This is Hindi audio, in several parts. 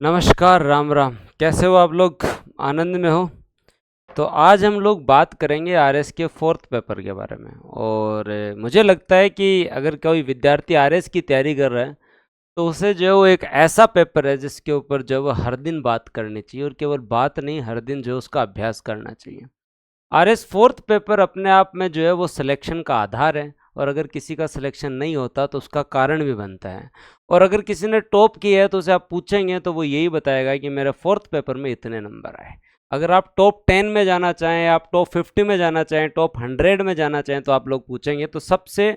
नमस्कार, राम राम। कैसे हो आप लोग? आनंद में हो? तो आज हम लोग बात करेंगे आरएस के फोर्थ पेपर के बारे में। और मुझे लगता है कि अगर कोई विद्यार्थी आरएस की तैयारी कर रहा है तो उसे जो है वो एक ऐसा पेपर है जिसके ऊपर जो है वो हर दिन बात करनी चाहिए, और केवल बात नहीं, हर दिन जो है उसका अभ्यास करना चाहिए। आरएस फोर्थ पेपर अपने आप में जो है वो सिलेक्शन का आधार है, और अगर किसी का सिलेक्शन नहीं होता तो उसका कारण भी बनता है। और अगर किसी ने टॉप किया है तो उसे आप पूछेंगे तो वो यही बताएगा कि मेरे फोर्थ पेपर में इतने नंबर आए। अगर आप टॉप 10 में जाना चाहें, आप टॉप 50 में जाना चाहें, टॉप 100 में जाना चाहें, तो आप लोग पूछेंगे तो सबसे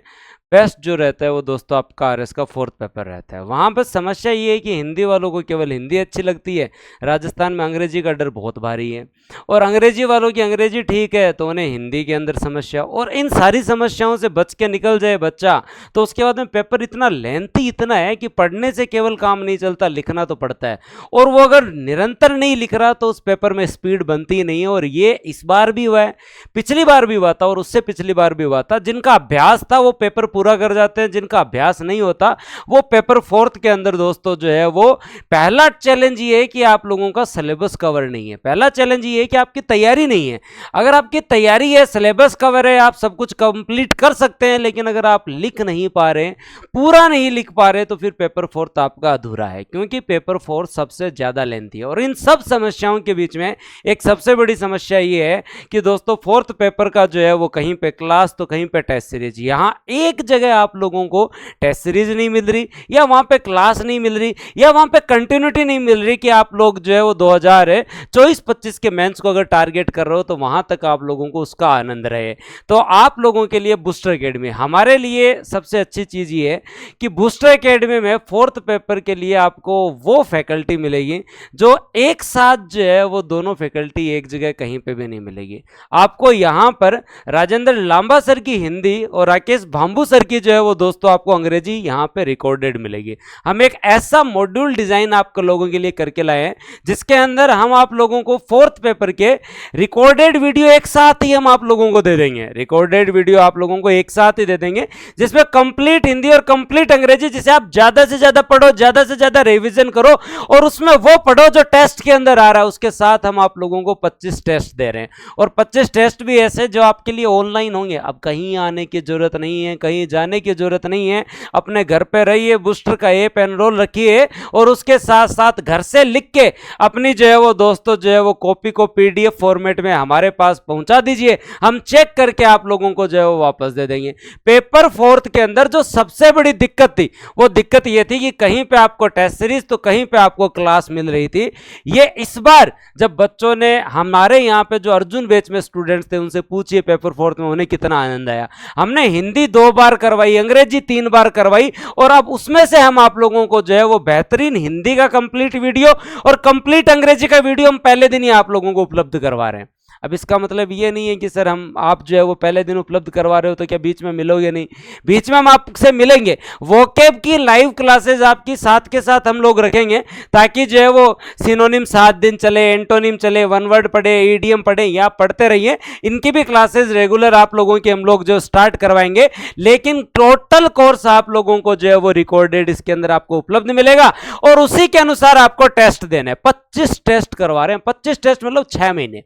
बेस्ट जो रहता है वो दोस्तों आपका आरएस का फोर्थ पेपर रहता है। वहाँ पर समस्या ये है कि हिंदी वालों को केवल हिंदी अच्छी लगती है, राजस्थान में अंग्रेजी का डर बहुत भारी है, और अंग्रेजी वालों की अंग्रेजी ठीक है तो उन्हें हिंदी के अंदर समस्या। और इन सारी समस्याओं से बच के निकल जाए बच्चा तो उसके बाद में पेपर इतना लेंथी इतना है कि पढ़ने से केवल काम नहीं चलता, लिखना तो पड़ता है। और वो अगर निरंतर नहीं लिख रहा तो उस पेपर में स्पीड बनती ही नहीं है। और ये इस बार भी हुआ है, पिछली बार भी हुआ था, और उससे पिछली बार भी हुआ था। जिनका अभ्यास था वो पेपर पूरा कर जाते हैं, जिनका अभ्यास नहीं होता वो पेपर फोर्थ के अंदर दोस्तों जो है वो पहला चैलेंज ये है कि आप लोगों का सिलेबस कवर नहीं है। पहला चैलेंज ये है कि आपकी तैयारी नहीं है। अगर आपकी तैयारी है, सिलेबस कवर है, आप सब कुछ कंप्लीट कर सकते हैं, लेकिन अगर आप लिख नहीं पा रहे, पूरा नहीं लिख पा रहे, तो फिर पेपर फोर्थ आपका अधूरा है, क्योंकि पेपर फोर्थ सबसे ज्यादा लेंथी है। और इन सब समस्याओं के बीच में एक सबसे बड़ी समस्या ये है कि दोस्तों फोर्थ पेपर का जो है वो कहीं पे क्लास तो कहीं पे टेस्ट सीरीज। यहां एक जगह आप लोगों को टेस्ट सीरीज नहीं मिल रही, या वहां पे क्लास नहीं मिल रही, या वहां पे कंटिन्यूटी नहीं मिल रही कि आप लोग जो है वो 2024-25 के मेंस को अगर टारगेट कर रहे हो तो वहां तक आप लोगों को उसका आनंद रहे। तो आप लोगों के लिए बूस्टर एकेडमी हमारे लिए सबसे अच्छी चीज ये है कि बूस्टर एकेडमी में फोर्थ पेपर के लिए आपको वो फैकल्टी मिलेगी जो एक साथ जो है वो दोनों फैकल्टी एक जगह कहीं पे भी नहीं मिलेगी। आपको यहां पर राजेंद्र लांबा सर की हिंदी और राकेश भांबू सर की जो है वो दोस्तों आपको अंग्रेजी यहां पे रिकॉर्डेड मिलेगी। हम एक ऐसा मॉड्यूल डिजाइन आपको लोगों के लिए करके लाए हैं जिसके अंदर हम आप लोगों को फोर्थ पेपर के रिकॉर्डेड वीडियो एक साथ ही हम आप लोगों को दे देंगे। रिकॉर्डेड वीडियो आप लोगों को एक साथ ही दे देंगे जिसमें कंप्लीट हिंदी और कंप्लीट अंग्रेजी, जिसे आप ज्यादा से ज्यादा पढ़ो, ज्यादा से ज्यादा रिवीजन करो, और उसमें वो पढ़ो जो टेस्ट के अंदर आ रहा है। उसके साथ हम आप लोगों को 25 टेस्ट दे रहे हैं, और 25 टेस्ट भी ऐसे जो आपके लिए ऑनलाइन होंगे। अब कहीं आने की जरूरत नहीं है, कहीं जाने की जरूरत नहीं है, अपने घर पे रहिए, बूस्टर का ऐप एनरोल रखिए, और उसके साथ साथ घर से लिख के अपनी जो है वो दोस्तों जो है वो कॉपी को पीडीएफ फॉर्मेट में हमारे पास पहुंचा दीजिए। हम चेक करके आप लोगों को जो है वो वापस दे देंगे। पेपर फोर्थ के अंदर जो सबसे बड़ी दिक्कत थी वो दिक्कत ये थी कि कहीं पे आपको टेस्ट सीरीज तो कहीं पे आपको क्लास मिल रही थी। ये इस बार जब बच्चों ने, हमारे यहाँ पे जो अर्जुन बैच में स्टूडेंट्स थे उनसे पूछिए पेपर फोर्थ में उन्हें कितना आनंद आया। हमने हिंदी 2 बार करवाई, अंग्रेजी 3 बार करवाई, और अब उसमें से हम आप लोगों को जो है वो बेहतरीन हिंदी का कंप्लीट वीडियो और कंप्लीट अंग्रेजी का वीडियो हम पहले दिन ही आप लोगों को उपलब्ध करवा रहे हैं। अब इसका मतलब ये नहीं है कि सर हम आप जो है वो पहले दिन उपलब्ध करवा रहे हो तो क्या बीच में मिलोगे नहीं, बीच में हम आपसे मिलेंगे। वोकेब की लाइव क्लासेस आपकी साथ के साथ हम लोग रखेंगे, ताकि जो है वो सिनोनिम 7 दिन चले, एंटोनिम चले, वन वर्ड पढ़े, ईडीएम पढ़े, या पढ़ते रहिए। इनकी भी क्लासेस रेगुलर आप लोगों की हम लोग जो स्टार्ट करवाएंगे, लेकिन टोटल कोर्स आप लोगों को जो है वो रिकॉर्डेड इसके अंदर आपको उपलब्ध मिलेगा, और उसी के अनुसार आपको टेस्ट देने। 25 टेस्ट करवा रहे हैं। 25 टेस्ट मतलब 6 महीने,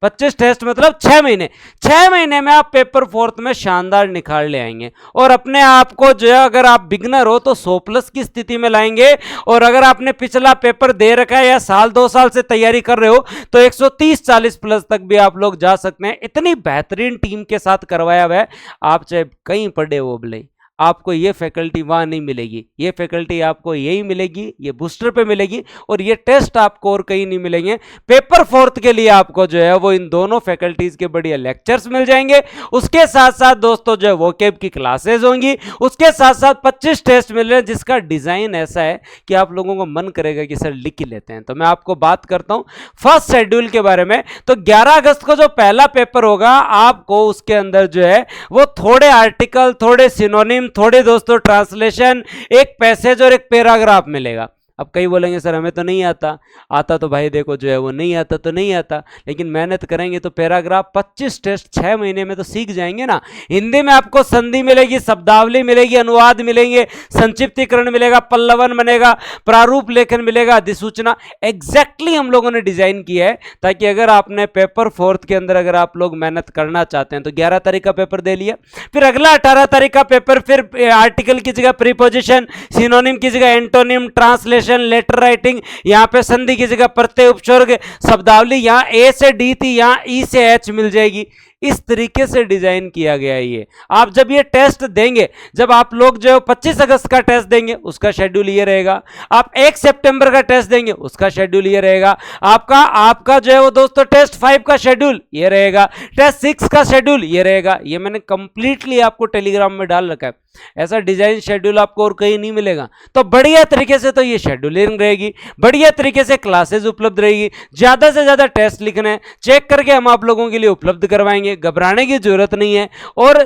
25 टेस्ट मतलब 6 महीने। 6 महीने में आप पेपर फोर्थ में शानदार निखार ले आएंगे, और अपने आप को जो है, अगर आप बिगनर हो तो 100+ की स्थिति में लाएंगे, और अगर आपने पिछला पेपर दे रखा है या साल 2 साल से तैयारी कर रहे हो तो 130-40+ तक भी आप लोग जा सकते हैं। इतनी बेहतरीन टीम के साथ करवाया हुआ है। आप चाहे कहीं पढ़े हो भले, आपको ये फैकल्टी वहां नहीं मिलेगी, ये फैकल्टी आपको यही मिलेगी, ये बूस्टर पे मिलेगी, और ये टेस्ट आपको और कहीं नहीं मिलेंगे। पेपर फोर्थ के लिए आपको जो है वो इन दोनों फैकल्टीज के बढ़िया लेक्चर्स मिल जाएंगे। उसके साथ साथ दोस्तों जो है वोकेब की क्लासेस होंगी, उसके साथ साथ 25 टेस्ट मिल रहे हैं, जिसका डिजाइन ऐसा है कि आप लोगों को मन करेगा कि सर लिख ही लेते हैं। तो मैं आपको बात करता हूं फर्स्ट शेड्यूल के बारे में। तो 11 अगस्त को जो पहला पेपर होगा, आपको उसके अंदर जो है वो थोड़े आर्टिकल, थोड़े सिनोनिम, थोड़े दोस्तों ट्रांसलेशन, एक पैसेज और एक पैराग्राफ मिलेगा। अब कई बोलेंगे सर हमें तो नहीं आता, आता तो भाई देखो जो है वो नहीं आता तो नहीं आता, लेकिन मेहनत करेंगे तो पैराग्राफ 25 टेस्ट 6 महीने में तो सीख जाएंगे ना। हिंदी में आपको संधि मिलेगी, शब्दावली मिलेगी, अनुवाद मिलेंगे, संक्षिप्तीकरण मिलेगा, पल्लवन बनेगा, प्रारूप लेखन मिलेगा, अधिसूचना। एग्जैक्टली हम लोगों ने डिजाइन किया है ताकि अगर आपने पेपर 4th के अंदर अगर आप लोग मेहनत करना चाहते हैं तो 11 तारीख का पेपर दे लिया, फिर अगला 18 तारीख का पेपर, फिर आर्टिकल की जगह प्रीपोजिशन, सिनोनिम की जगह एंटोनिम, ट्रांसलेशन, लेटर राइटिंग, यहां पे संधि की जगह प्रत्यय, उपसर्ग, शब्दावली, यहां ए से डी थी यहां ई से एच मिल जाएगी। इस तरीके से डिजाइन किया गया है ये। आप जब ये टेस्ट देंगे, जब आप लोग जो 25 अगस्त का टेस्ट देंगे उसका शेड्यूल ये रहेगा, आप 1 सितंबर का टेस्ट देंगे उसका शेड्यूल ये रहेगा, आपका जो है वो दोस्तों टेस्ट 5 का शेड्यूल ये रहेगा, टेस्ट 6 का शेड्यूल ये रहेगा। ये मैंने कंप्लीटली आपको टेलीग्राम में डाल रखा है, ऐसा डिजाइन शेड्यूल आपको और कहीं नहीं मिलेगा। तो बढ़िया तरीके से तो ये शेड्यूलिंग रहेगी, बढ़िया तरीके से क्लासेस उपलब्ध रहेगी, ज्यादा से ज्यादा टेस्ट लिखने चेक करके हम आप लोगों के लिए उपलब्ध करवाएंगे, घबराने की जरूरत नहीं है। और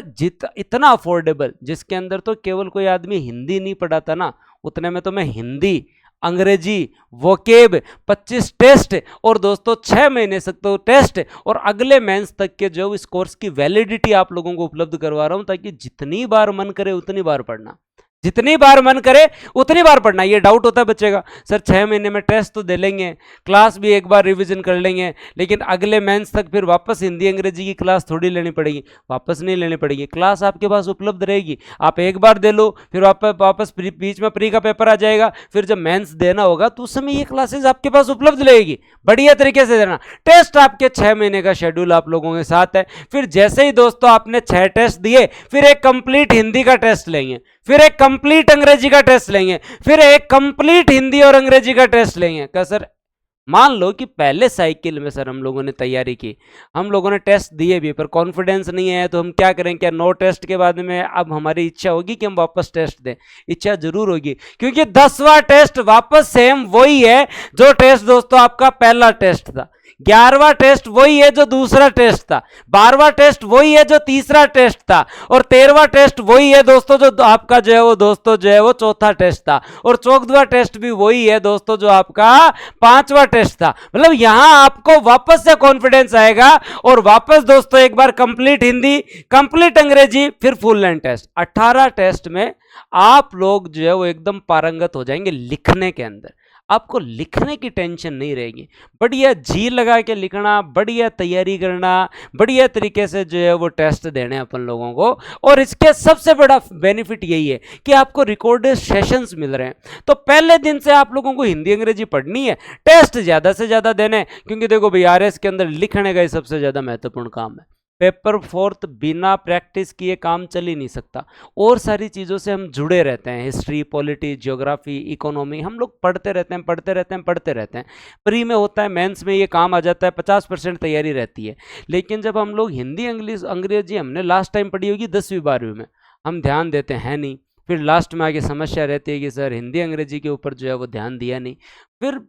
इतना अफोर्डेबल, जिसके अंदर तो केवल कोई आदमी हिंदी नहीं पढ़ाता ना, उतने में तो मैं हिंदी, अंग्रेजी, वोकेब, 25 टेस्ट और दोस्तों 6 महीने तक तो टेस्ट और अगले मेंस तक के जो इस कोर्स की वैलिडिटी आप लोगों को उपलब्ध करवा रहा हूं, ताकि जितनी बार मन करे उतनी बार पढ़ना, जितनी बार मन करे उतनी बार पढ़ना। ये डाउट होता है बच्चे का, सर 6 महीने में टेस्ट तो दे लेंगे, क्लास भी एक बार रिवीजन कर लेंगे, लेकिन अगले मेंस तक फिर वापस हिंदी अंग्रेजी की क्लास थोड़ी लेनी पड़ेगी। वापस नहीं लेनी पड़ेगी, क्लास आपके पास उपलब्ध रहेगी, आप एक बार दे लो, फिर वापस बीच में प्री का पेपर आ जाएगा, फिर जब मेंस देना होगा तो उस समय ये क्लासेज आपके पास उपलब्ध रहेगी। बढ़िया तरीके से देना। टेस्ट आपके 6 महीने का शेड्यूल आप लोगों के साथ है। फिर जैसे ही दोस्तों आपने 6 टेस्ट दिए, फिर एक कंप्लीट हिंदी का टेस्ट लेंगे, फिर एक कंप्लीट अंग्रेजी का टेस्ट लेंगे, फिर एक कंप्लीट हिंदी और अंग्रेजी का टेस्ट लेंगे। क्या सर, मान लो कि पहले साइकिल में सर हम लोगों ने तैयारी की, हम लोगों ने टेस्ट दिए भी, पर कॉन्फिडेंस नहीं है, तो हम क्या करें, क्या 9 टेस्ट के बाद में अब हमारी इच्छा होगी कि हम वापस टेस्ट दें? इच्छा जरूर होगी, क्योंकि 10वां टेस्ट वापस सेम वही है जो टेस्ट दोस्तों आपका पहला टेस्ट था, 11वां टेस्ट वही है जो दूसरा टेस्ट था, 12वां टेस्ट वही है जो तीसरा टेस्ट था, और 13वां टेस्ट वही है दोस्तों जो आपका जो है वो दोस्तों जो है वो चौथा टेस्ट था, और 14वां टेस्ट भी वही है दोस्तों जो आपका 5वां टेस्ट था। मतलब यहां आपको वापस से कॉन्फिडेंस आएगा, और वापस दोस्तों एक बार कंप्लीट हिंदी, कंप्लीट अंग्रेजी, फिर फुल लेंथ टेस्ट। 18 टेस्ट में आप लोग जो है वो एकदम पारंगत हो जाएंगे लिखने के अंदर, आपको लिखने की टेंशन नहीं रहेगी। बढ़िया जी लगा के लिखना, बढ़िया तैयारी करना, बढ़िया तरीके से जो है वो टेस्ट देने अपन लोगों को। और इसके सबसे बड़ा बेनिफिट यही है कि आपको रिकॉर्डेड सेशंस मिल रहे हैं। तो पहले दिन से आप लोगों को हिंदी अंग्रेजी पढ़नी है, टेस्ट ज़्यादा से ज़्यादा देने, क्योंकि देखो भाई आरएस के अंदर लिखने का ही सबसे ज़्यादा महत्वपूर्ण काम है। पेपर 4th बिना प्रैक्टिस किए काम चल ही नहीं सकता। और सारी चीज़ों से हम जुड़े रहते हैं, हिस्ट्री, पॉलिटी, ज्योग्राफी, इकोनॉमी, हम लोग पढ़ते रहते हैं, पढ़ते रहते हैं, पढ़ते रहते हैं। प्री में होता है, मेंस में ये काम आ जाता है, 50% तैयारी रहती है। लेकिन जब हम लोग हिंदी इंग्लिश अंग्रेजी हमने लास्ट टाइम पढ़ी होगी 10वीं 12वीं में, हम ध्यान देते हैं नहीं, फिर लास्ट में आगे समस्या रहती है कि सर हिंदी अंग्रेजी के ऊपर जो है वो ध्यान दिया नहीं। फिर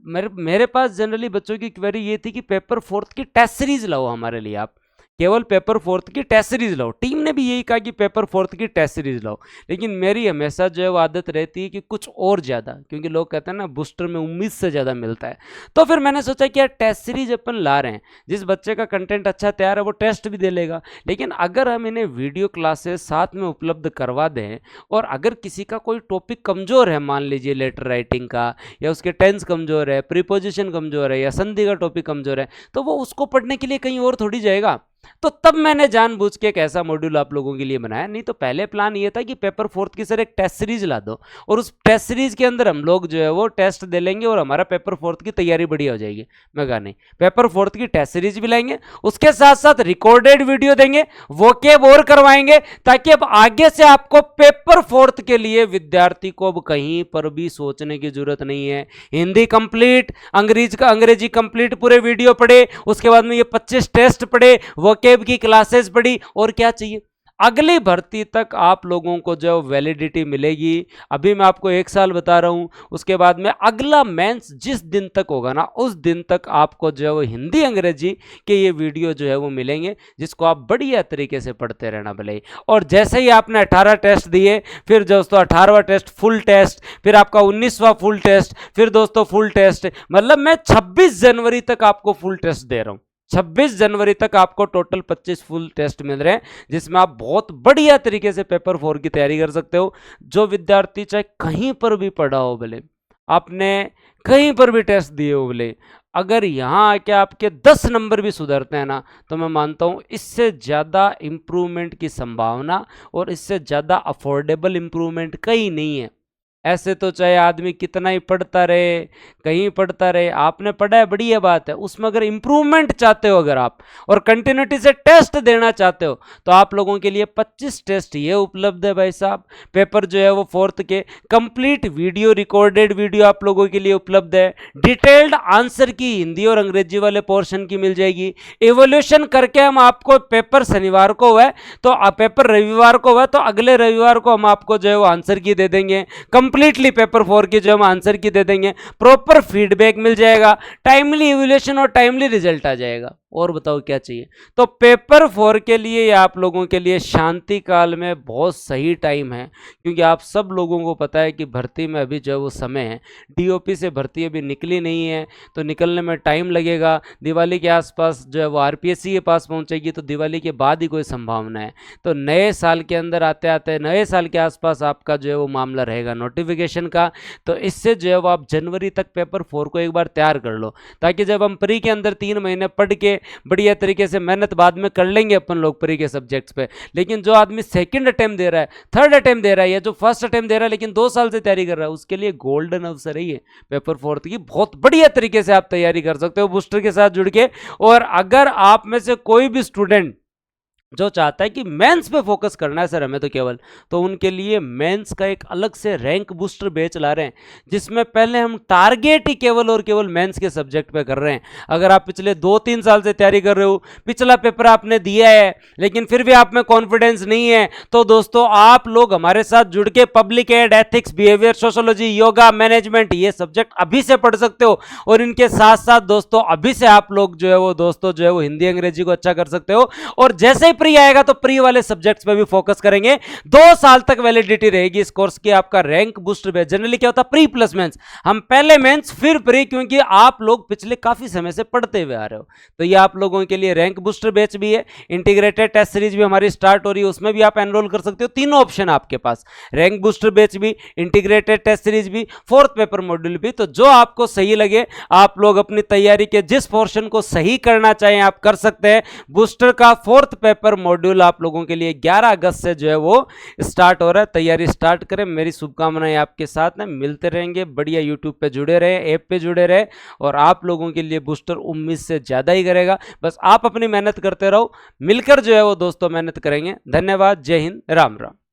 मेरे पास जनरली बच्चों की क्वेरी ये थी कि पेपर 4th की टेस्ट सीरीज लाओ हमारे लिए, आप केवल पेपर 4th की टेस्ट सीरीज लाओ। टीम ने भी यही कहा कि पेपर 4th की टेस्ट सीरीज लाओ, लेकिन मेरी हमेशा जो है वो आदत रहती है कि कुछ और ज़्यादा, क्योंकि लोग कहते हैं ना बूस्टर में उम्मीद से ज़्यादा मिलता है। तो फिर मैंने सोचा कि यार टेस्ट सीरीज अपन ला रहे हैं, जिस बच्चे का कंटेंट अच्छा तैयार है वो टेस्ट भी दे लेगा, लेकिन अगर हम इन्हें वीडियो क्लासेस साथ में उपलब्ध करवा दें, और अगर किसी का कोई टॉपिक कमज़ोर है, मान लीजिए लेटर राइटिंग का, या उसके टेंस कमज़ोर है, प्रीपोजिशन कमज़ोर है, या संधि का टॉपिक कमज़ोर है, तो वो उसको पढ़ने के लिए कहीं और थोड़ी जाएगा। तो तब मैंने जानबूझ के एक ऐसा मॉड्यूल आप लोगों के लिए बनाया। नहीं तो पहले प्लान ये था कि पेपर 4th की सर एक टेस्ट सीरीज ला दो, और उस टेस्ट सीरीज के अंदर हम लोग जो है वो टेस्ट दे लेंगे और हमारा पेपर 4th की तैयारी बढ़िया हो जाएगी। मैं कहा नहीं, पेपर 4th की टेस्ट सीरीज भी लाएंगे, उसके साथ साथ रिकॉर्डेड वीडियो देंगे, वोकेब और करवाएंगे, ताकि अब आगे से आपको पेपर 4th के लिए विद्यार्थी को अब कहीं पर भी सोचने की जरूरत नहीं है। हिंदी कंप्लीट, अंग्रेजी कंप्लीट, पूरे वीडियो पढ़े, उसके बाद में ये 25 टेस्ट पढ़े, वोकेब की क्लासेस पढ़ी, और क्या चाहिए। अगली भर्ती तक आप लोगों को जो वैलिडिटी मिलेगी। अभी मैं आपको 1 साल बता रहा हूं, उसके बाद में अगला मेंस जिस दिन तक होगा ना, उस दिन तक आपको जो है वो हिंदी अंग्रेजी के ये वीडियो जो है वो मिलेंगे, जिसको आप बढ़िया तरीके से पढ़ते रहना भले। और जैसे ही आपने 18 टेस्ट दिए, फिर दोस्तों 18वां टेस्ट फुल टेस्ट, फिर आपका 19वां फुल टेस्ट, फिर दोस्तों फुल टेस्ट, मतलब मैं 26 जनवरी तक आपको फुल टेस्ट दे रहा हूं। 26 जनवरी तक आपको टोटल 25 फुल टेस्ट मिल रहे हैं, जिसमें आप बहुत बढ़िया तरीके से पेपर 4 की तैयारी कर सकते हो। जो विद्यार्थी चाहे कहीं पर भी पढ़ा हो भले, आपने कहीं पर भी टेस्ट दिए हो भले, अगर यहाँ आके आपके 10 नंबर भी सुधरते हैं ना, तो मैं मानता हूँ इससे ज़्यादा इम्प्रूवमेंट की संभावना और इससे ज़्यादा अफोर्डेबल इम्प्रूवमेंट कहीं नहीं है। ऐसे तो चाहे आदमी कितना ही पढ़ता रहे, कहीं पढ़ता रहे, आपने पढ़ा है बढ़िया बात है, उसमें अगर इम्प्रूवमेंट चाहते हो अगर आप, और कंटिन्यूटी से टेस्ट देना चाहते हो, तो आप लोगों के लिए 25 टेस्ट ये उपलब्ध है भाई साहब। पेपर जो है वो 4th के कंप्लीट वीडियो, रिकॉर्डेड वीडियो आप लोगों के लिए उपलब्ध है। डिटेल्ड आंसर की हिंदी और अंग्रेजी वाले पोर्शन की मिल जाएगी। इवोल्यूशन करके हम आपको, पेपर शनिवार को हुआ है तो पेपर रविवार को हुआ है, तो अगले रविवार को हम आपको जो है वो आंसर की दे देंगे। कंप्लीटली पेपर 4 की जो हम आंसर की दे देंगे, प्रॉपर फीडबैक मिल जाएगा, टाइमली इवैल्यूएशन और टाइमली रिजल्ट आ जाएगा। और बताओ क्या चाहिए। तो पेपर 4 के लिए या आप लोगों के लिए शांति काल में बहुत सही टाइम है, क्योंकि आप सब लोगों को पता है कि भर्ती में अभी जो है वो समय है। डीओपी से भर्ती अभी निकली नहीं है, तो निकलने में टाइम लगेगा। दिवाली के आसपास जो है वो आरपीएससी के पास पहुंचेगी, तो दिवाली के बाद ही कोई संभावना है। तो नए साल के अंदर आते आते नए साल के आसपास आपका जो है वो मामला रहेगा नोटिफिकेशन का। तो इससे जो है वो आप जनवरी तक पेपर 4 को एक बार तैयार कर लो, ताकि जब हम प्री के अंदर 3 महीने पढ़ के बढ़िया तरीके से मेहनत बाद में कर लेंगे अपन लोग प्री के सब्जेक्ट्स पे। लेकिन जो आदमी सेकंड अटेम्प्ट दे रहा है, थर्ड अटेम्प्ट दे रहा है, या जो फर्स्ट अटेम्प्ट दे रहा है लेकिन 2 साल से तैयारी कर रहा है, उसके लिए गोल्डन अवसर है ये पेपर 4 की। बहुत बढ़िया तरीके से आप तैयारी कर सकते हो बूस्टर के साथ जुड़ के। और अगर आप में से कोई भी स्टूडेंट जो चाहता है कि मेंस पे फोकस करना है सर हमें तो केवल, तो उनके लिए मेंस का एक अलग से रैंक बूस्टर बैच ला रहे हैं, जिसमें पहले हम टारगेट ही केवल और केवल मेंस के सब्जेक्ट पे कर रहे हैं। अगर आप पिछले 2-3 साल से तैयारी कर रहे हो, पिछला पेपर आपने दिया है लेकिन फिर भी आप में कॉन्फिडेंस नहीं है, तो दोस्तों आप लोग हमारे साथ जुड़ के public ad, ethics, behaviour, sociology, yoga, management, ये सब्जेक्ट अभी से पढ़ सकते हो। और इनके साथ साथ दोस्तों अभी से आप लोग जो है वो दोस्तों जो है वो हिंदी अंग्रेजी को अच्छा कर सकते हो। और जैसे प्री आएगा तो प्री वाले सब्जेक्ट्स पे भी फोकस करेंगे। 2 साल तक वैलिडिटी रहेगी इस कोर्स की। आपका रैंक बूस्टर बैच जनरली क्या होता है, प्री प्लस मेंस, हम पहले मेंस फिर प्री, क्योंकि आप लोग पिछले काफी समय से पढ़ते हुए आ रहे हो। तो ये आप लोगों के लिए रैंक बूस्टर बैच भी है। इंटीग्रेटेड टेस्ट सीरीज भी हमारी स्टार्ट हो रही है, उसमें भी आप एनरोल कर सकते हो। तीनों ऑप्शन आपके पास, रैंक बूस्टर बैच भी, इंटीग्रेटेड टेस्ट सीरीज भी, 4th पेपर मॉड्यूल भी। तो जो आपको सही लगे, आप लोग अपनी तैयारी के जिस पोर्शन को सही करना चाहें आप कर सकते हैं। बूस्टर का 4th पेपर मॉड्यूल आप लोगों के लिए 11 अगस्त से जो है वो स्टार्ट हो रहा है। तैयारी स्टार्ट करें। मेरी शुभकामनाएं आपके साथ हैं, मिलते रहेंगे। बढ़िया यूट्यूब पे जुड़े रहे, ऐप पे जुड़े रहे, और आप लोगों के लिए बूस्टर उम्मीद से ज्यादा ही करेगा। बस आप अपनी मेहनत करते रहो, मिलकर जो है वो दोस्तों मेहनत करेंगे। धन्यवाद। जय हिंद, राम राम।